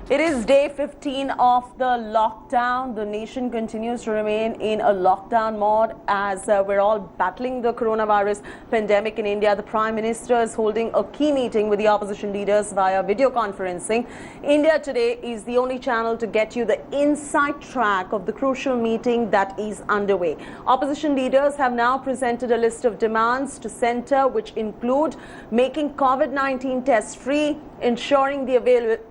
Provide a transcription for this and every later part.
It is day 15 of the lockdown. The nation continues to remain in a lockdown mode as we're all battling the coronavirus pandemic in India. The Prime Minister is holding a key meeting with the opposition leaders via video conferencing. India Today is the only channel to get you the inside track of the crucial meeting that is underway. Opposition leaders have now presented a list of demands to centre, which include making Covid-19 tests free, ensuring the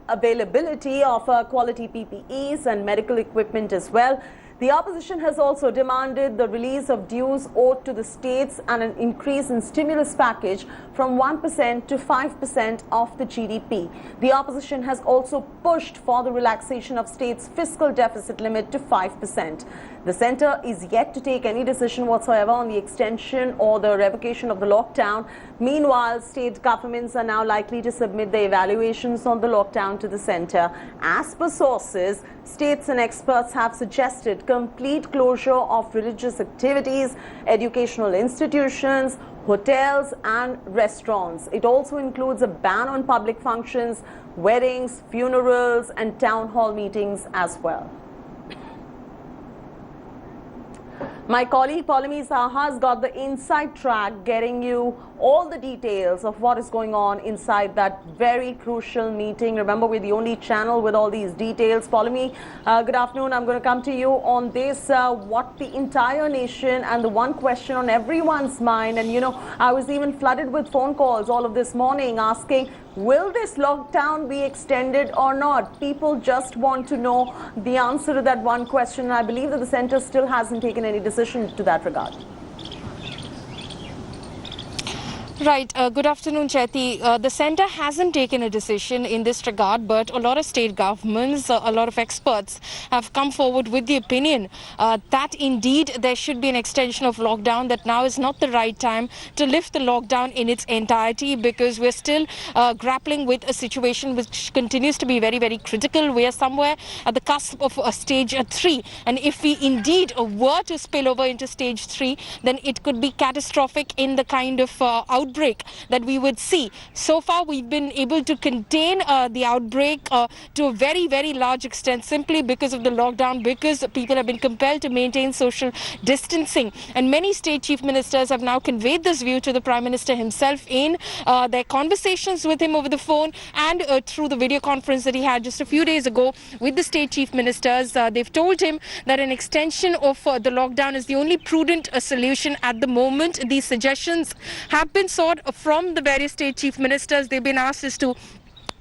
availability of quality PPEs and medical equipment as well. The opposition has also demanded the release of dues owed to the states and an increase in stimulus package from 1% to 5% of the GDP. The opposition has also pushed for the relaxation of states' fiscal deficit limit to 5%. The centre is yet to take any decision whatsoever on the extension or the revocation of the lockdown. Meanwhile, state governments are now likely to submit their evaluations on the lockdown to the centre. As per sources, states and experts have suggested complete closure of religious activities, educational institutions, hotels and restaurants. It also includes a ban on public functions, weddings, funerals and town hall meetings as well. My colleague Paulami Saha has got the inside track, getting you all the details of what is going on inside that very crucial meeting. Remember, we're the only channel with all these details. Paulami, good afternoon. I'm going to come to you on this, what the entire nation and the one question on everyone's mind. And, you know, I was even flooded with phone calls all of this morning asking, will this lockdown be extended or not? People just want to know the answer to that one question. And I believe that the centre still hasn't taken any decision to that regard. Right. Good afternoon, Chaiti. The centre hasn't taken a decision in this regard, but a lot of state governments, a lot of experts have come forward with the opinion that indeed there should be an extension of lockdown, that now is not the right time to lift the lockdown in its entirety because we're still grappling with a situation which continues to be very, very critical. We are somewhere at the cusp of stage 3. And if we indeed were to spill over into stage 3, then it could be catastrophic in the kind of outbreak that we would see. So far, we've been able to contain the outbreak to a very, very large extent simply because of the lockdown, because people have been compelled to maintain social distancing. And many state chief ministers have now conveyed this view to the Prime Minister himself in their conversations with him over the phone and through the video conference that he had just a few days ago with the state chief ministers. They've told him that an extension of the lockdown is the only prudent solution at the moment. These suggestions have been sought from the various state chief ministers. They've been asked as to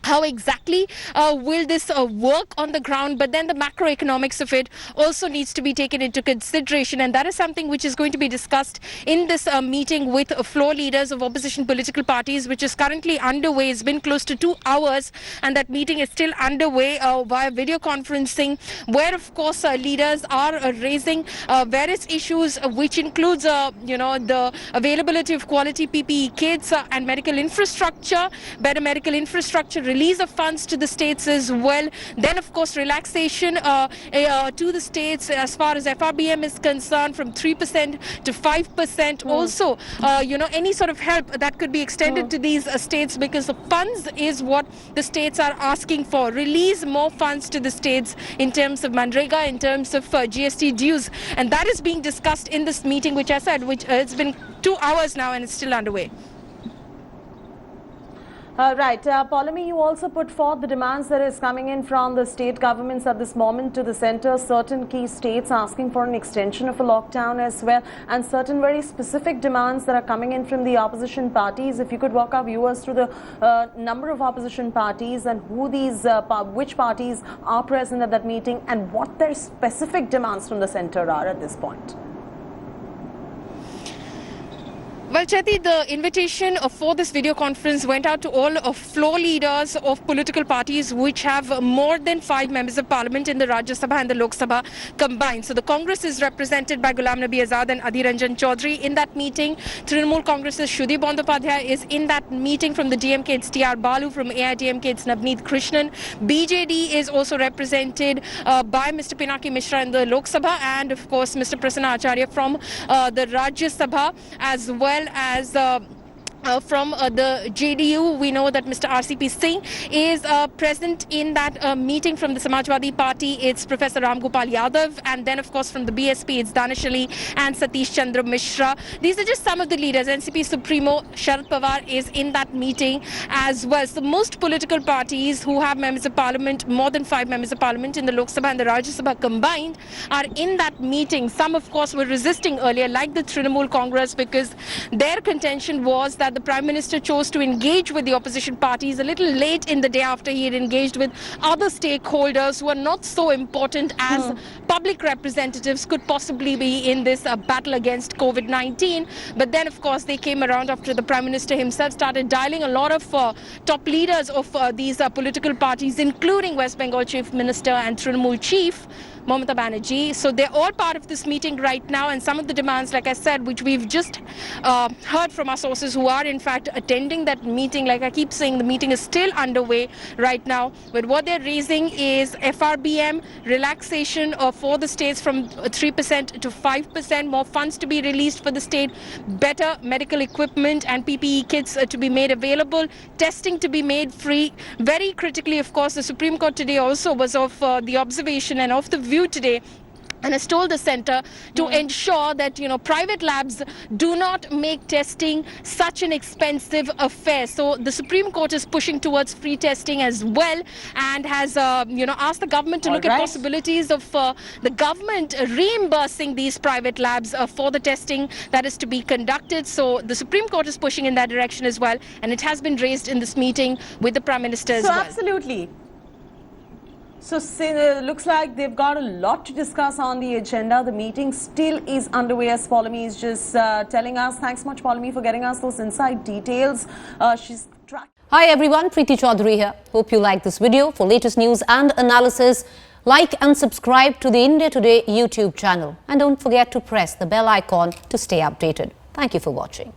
how exactly will this work on the ground, but then the macroeconomics of it also needs to be taken into consideration, and that is something which is going to be discussed in this meeting with floor leaders of opposition political parties, which is currently underway. It's been close to 2 hours and that meeting is still underway via video conferencing, where of course leaders are raising various issues which includes the availability of quality PPE kits and medical infrastructure, better medical infrastructure, release of funds to the states as well. Then, of course, relaxation to the states as far as FRBM is concerned from 3% to 5%. Also, any sort of help that could be extended to these states, because the funds is what the states are asking for. Release more funds to the states in terms of Manrega, in terms of GST dues. And that is being discussed in this meeting, which I said, it's been 2 hours now and it's still underway. Right. Paulami, you also put forth the demands that is coming in from the state governments at this moment to the centre. Certain key states asking for an extension of a lockdown as well, and certain very specific demands that are coming in from the opposition parties. If you could walk our viewers through the number of opposition parties and who these, which parties are present at that meeting and what their specific demands from the centre are at this point. Well, Chaiti, the invitation for this video conference went out to all floor leaders of political parties which have more than 5 members of parliament in the Rajya Sabha and the Lok Sabha combined. So the Congress is represented by Ghulam Nabi Azad and Adhir Ranjan Chaudhary in that meeting. Trinamool Congress's Shudhi Bandyopadhyay is in that meeting. From the DMK, it's TR Balu. From AIDMK, it's Navneet Krishnan. BJD is also represented by Mr. Pinaki Mishra in the Lok Sabha, and of course Mr. Prasanna Acharya from the Rajya Sabha, as well as from the JDU. We know that Mr. RCP Singh is present in that meeting. From the Samajwadi Party, it's Professor Ram Gopal Yadav, and then of course from the BSP, it's Danish Ali and Satish Chandra Mishra. These are just some of the leaders. NCP Supremo Sharad Pawar is in that meeting as well. So most political parties who have members of parliament, more than 5 members of parliament in the Lok Sabha and the Rajya Sabha combined, are in that meeting. Some of course were resisting earlier, like the Trinamool Congress, because their contention was that the Prime Minister chose to engage with the opposition parties a little late in the day after he had engaged with other stakeholders who are not so important as public representatives could possibly be in this battle against Covid-19. But then, of course, they came around after the Prime Minister himself started dialing a lot of top leaders of these political parties, including West Bengal Chief Minister and Trinamool Chief Mamata Banerjee. So they're all part of this meeting right now, and some of the demands, like I said, which we've just heard from our sources who are in fact attending that meeting. Like I keep saying, the meeting is still underway right now, but what they're raising is FRBM relaxation for the states from 3% to 5%, more funds to be released for the state, better medical equipment and PPE kits to be made available, testing to be made free. Very critically, of course, the Supreme Court today also was of the observation and of the view today, and has told the centre to ensure that, you know, private labs do not make testing such an expensive affair. So the Supreme Court is pushing towards free testing as well, and has asked the government to look at possibilities of the government reimbursing these private labs for the testing that is to be conducted. So the Supreme Court is pushing in that direction as well, and it has been raised in this meeting with the Prime Minister as well. Absolutely. So looks like they've got a lot to discuss on the agenda. The meeting still is underway, as Paulami is just telling us. Thanks much, Paulami, for getting us those inside details. She's tracked. Hi everyone, Preeti Chaudhary here. Hope you like this video. For latest news and analysis, like and subscribe to the India Today YouTube channel. And don't forget to press the bell icon to stay updated. Thank you for watching.